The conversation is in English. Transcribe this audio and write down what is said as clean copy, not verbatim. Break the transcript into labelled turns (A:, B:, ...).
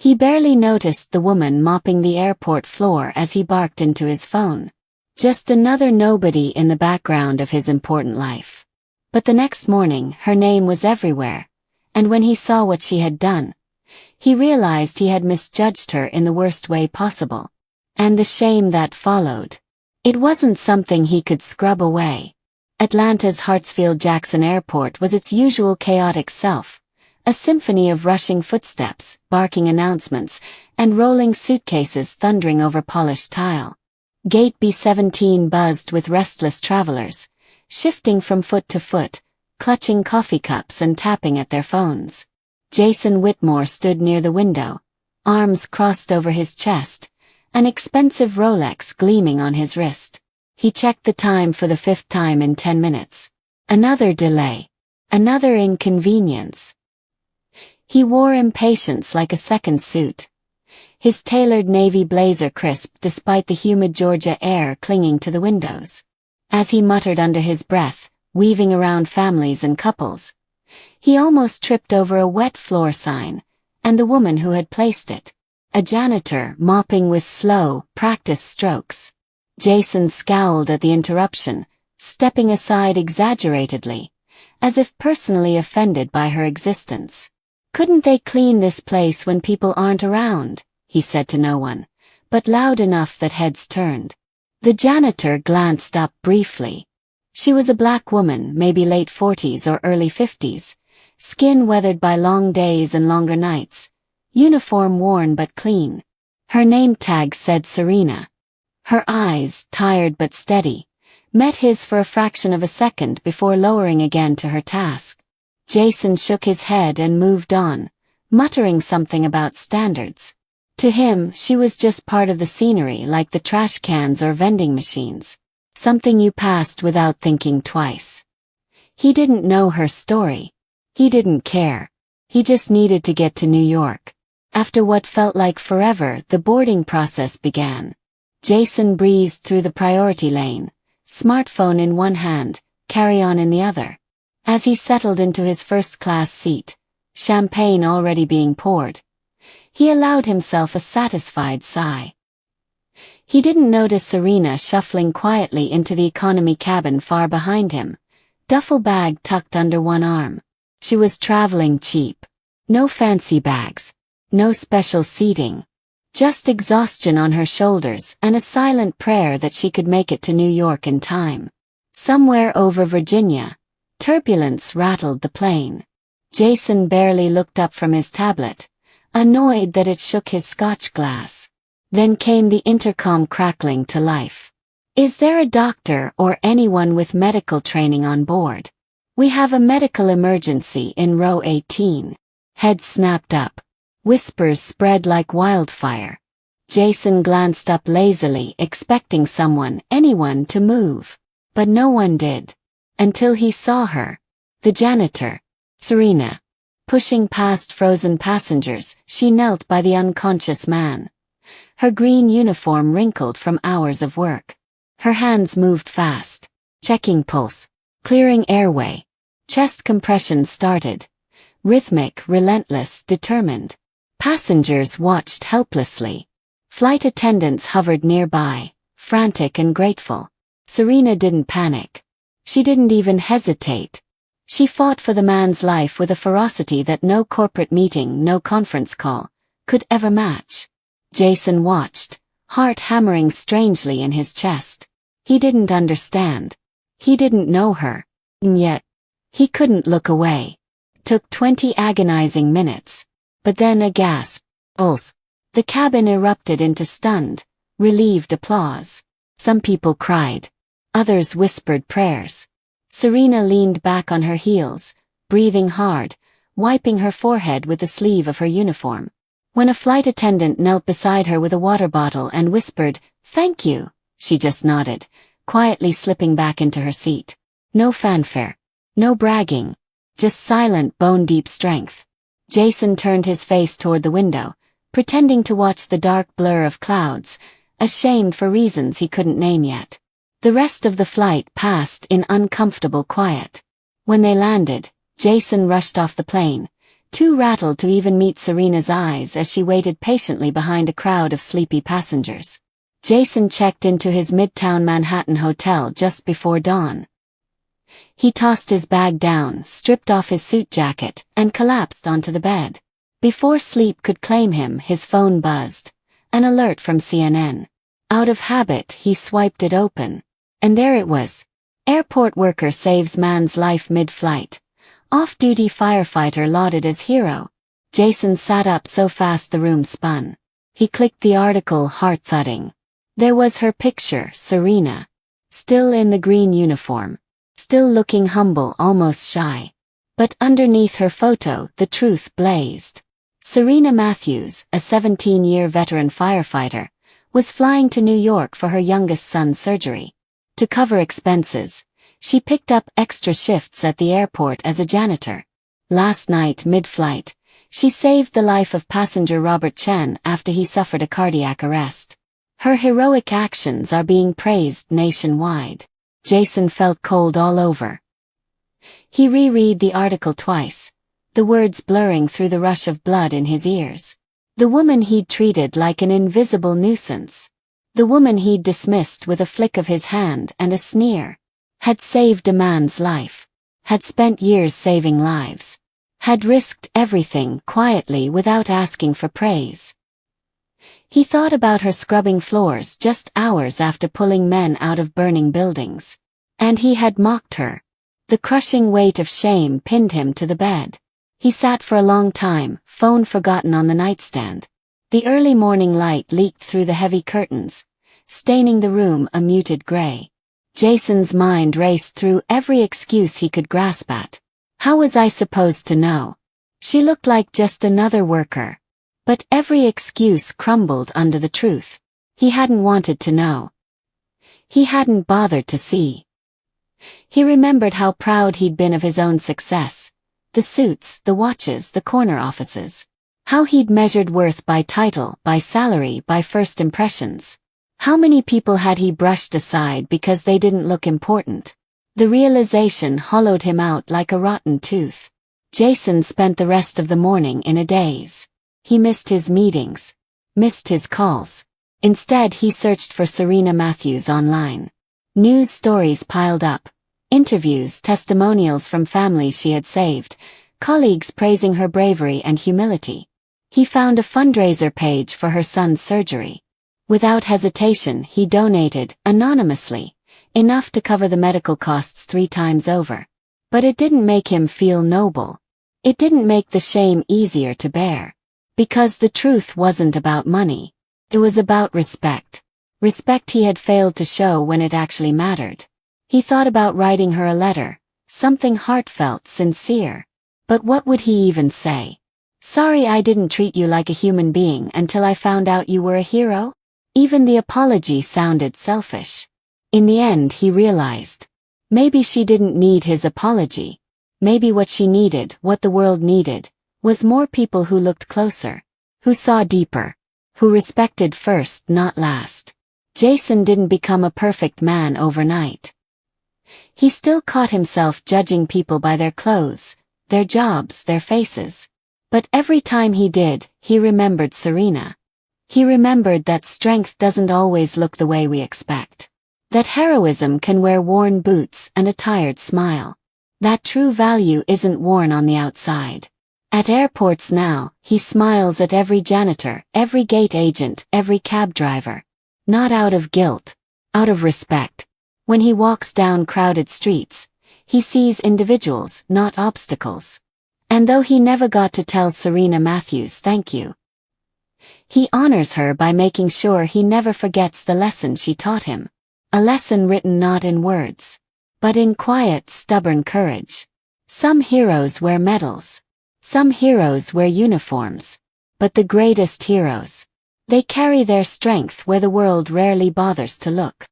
A: He barely noticed the woman mopping the airport floor as he barked into his phone. Just another nobody in the background of his important life. But the next morning, her name was everywhere, and when he saw what she had done, he realized he had misjudged her in the worst way possible. And the shame that followed. It wasn't something he could scrub away. Atlanta's Hartsfield-Jackson Airport was its usual chaotic self, a symphony of rushing footsteps, barking announcements, and rolling suitcases thundering over polished tile. Gate B-17 buzzed with restless travelers, shifting from foot to foot, clutching coffee cups and tapping at their phones. Jason Whitmore stood near the window, arms crossed over his chest, an expensive Rolex gleaming on his wrist. He checked the time for the 5th time in 10 minutes. Another delay. Another inconvenience. He wore impatience like a second suit. His tailored navy blazer crisp despite the humid Georgia air clinging to the windows. As he muttered under his breath, weaving around families and couples, he almost tripped over a wet floor sign, and the woman who had placed it. A janitor mopping with slow, practiced strokes. Jason scowled at the interruption, stepping aside exaggeratedly, as if personally offended by her existence. "Couldn't they clean this place when people aren't around?" he said to no one, but loud enough that heads turned. The janitor glanced up briefly. She was a black woman, maybe late 40s or early 50s, skin weathered by long days and longer nights, uniform worn but clean. Her name tag said Serena. Her eyes, tired but steady, met his for a fraction of a second before lowering again to her task. Jason shook his head and moved on, muttering something about standards. To him, she was just part of the scenery, like the trash cans or vending machines. Something you passed without thinking twice. He didn't know her story. He didn't care. He just needed to get to New York. After what felt like forever, the boarding process began. Jason breezed through the priority lane, smartphone in one hand, carry-on in the other. As he settled into his first-class seat, champagne already being poured, he allowed himself a satisfied sigh. He didn't notice Serena shuffling quietly into the economy cabin far behind him, duffel bag tucked under one arm. She was traveling cheap. No fancy bags. No special seating. Just exhaustion on her shoulders and a silent prayer that she could make it to New York in time. Somewhere over Virginia, turbulence rattled the plane. Jason barely looked up from his tablet, annoyed that it shook his scotch glass. Then came the intercom crackling to life. "Is there a doctor or anyone with medical training on board? We have a medical emergency in row 18. Heads snapped up. Whispers spread like wildfire. Jason glanced up lazily, expecting anyone to move. But no one did. Until he saw her. The janitor. Serena. Pushing past frozen passengers, she knelt by the unconscious man. Her green uniform wrinkled from hours of work. Her hands moved fast. Checking pulse. Clearing airway. Chest compression started. Rhythmic, relentless, determined. Passengers watched helplessly. Flight attendants hovered nearby, frantic and grateful. Serena didn't panic. She didn't even hesitate. She fought for the man's life with a ferocity that no corporate meeting, no conference call, could ever match. Jason watched, heart hammering strangely in his chest. He didn't understand. He didn't know her. And yet, he couldn't look away. It took 20 agonizing minutes. But then a gasp. Pulse. The cabin erupted into stunned, relieved applause. Some people cried. Others whispered prayers. Serena leaned back on her heels, breathing hard, wiping her forehead with the sleeve of her uniform. When a flight attendant knelt beside her with a water bottle and whispered, "Thank you," she just nodded, quietly slipping back into her seat. No fanfare. No bragging. Just silent, bone-deep strength. Jason turned his face toward the window, pretending to watch the dark blur of clouds, ashamed for reasons he couldn't name yet. The rest of the flight passed in uncomfortable quiet. When they landed, Jason rushed off the plane, too rattled to even meet Serena's eyes as she waited patiently behind a crowd of sleepy passengers. Jason checked into his Midtown Manhattan hotel just before dawn. He tossed his bag down, stripped off his suit jacket, and collapsed onto the bed. Before sleep could claim him, his phone buzzed. An alert from CNN. Out of habit, he swiped it open. And there it was. Airport worker saves man's life mid-flight. Off-duty firefighter lauded as hero. Jason sat up so fast the room spun. He clicked the article, heart thudding. There was her picture, Serena. Still in the green uniform. Still looking humble, almost shy. But underneath her photo, the truth blazed. Serena Matthews, a 17-year veteran firefighter, was flying to New York for her youngest son's surgery. To cover expenses, she picked up extra shifts at the airport as a janitor. Last night, mid-flight, she saved the life of passenger Robert Chen after he suffered a cardiac arrest. Her heroic actions are being praised nationwide. Jason felt cold all over. He reread the article twice, the words blurring through the rush of blood in his ears. The woman he'd treated like an invisible nuisance. The woman he'd dismissed with a flick of his hand and a sneer. Had saved a man's life. Had spent years saving lives. Had risked everything quietly without asking for praise. He thought about her scrubbing floors just hours after pulling men out of burning buildings. And he had mocked her. The crushing weight of shame pinned him to the bed. He sat for a long time, phone forgotten on the nightstand. The early morning light leaked through the heavy curtains, staining the room a muted gray. Jason's mind raced through every excuse he could grasp at. How was I supposed to know? She looked like just another worker. But every excuse crumbled under the truth. He hadn't wanted to know. He hadn't bothered to see. He remembered how proud he'd been of his own success. The suits, the watches, the corner offices. How he'd measured worth by title, by salary, by first impressions. How many people had he brushed aside because they didn't look important? The realization hollowed him out like a rotten tooth. Jason spent the rest of the morning in a daze. He missed his meetings. Missed his calls. Instead, he searched for Serena Matthews online. News stories piled up. Interviews, testimonials from families she had saved. Colleagues praising her bravery and humility. He found a fundraiser page for her son's surgery. Without hesitation, he donated, anonymously, enough to cover the medical costs 3 times over. But it didn't make him feel noble. It didn't make the shame easier to bear. Because the truth wasn't about money. It was about respect. Respect he had failed to show when it actually mattered. He thought about writing her a letter, something heartfelt, sincere. But what would he even say? Sorry I didn't treat you like a human being until I found out you were a hero? Even the apology sounded selfish. In the end, he realized. Maybe she didn't need his apology. Maybe what she needed, what the world needed, was more people who looked closer, who saw deeper, who respected first, not last. Jason didn't become a perfect man overnight. He still caught himself judging people by their clothes, their jobs, their faces. But every time he did, he remembered Serena. He remembered that strength doesn't always look the way we expect. That heroism can wear worn boots and a tired smile. That true value isn't worn on the outside. At airports now, he smiles at every janitor, every gate agent, every cab driver. Not out of guilt, out of respect. When he walks down crowded streets, he sees individuals, not obstacles. And though he never got to tell Serena Matthews thank you, he honors her by making sure he never forgets the lesson she taught him. A lesson written not in words, but in quiet, stubborn courage. Some heroes wear medals. Some heroes wear uniforms. But the greatest heroes, they carry their strength where the world rarely bothers to look.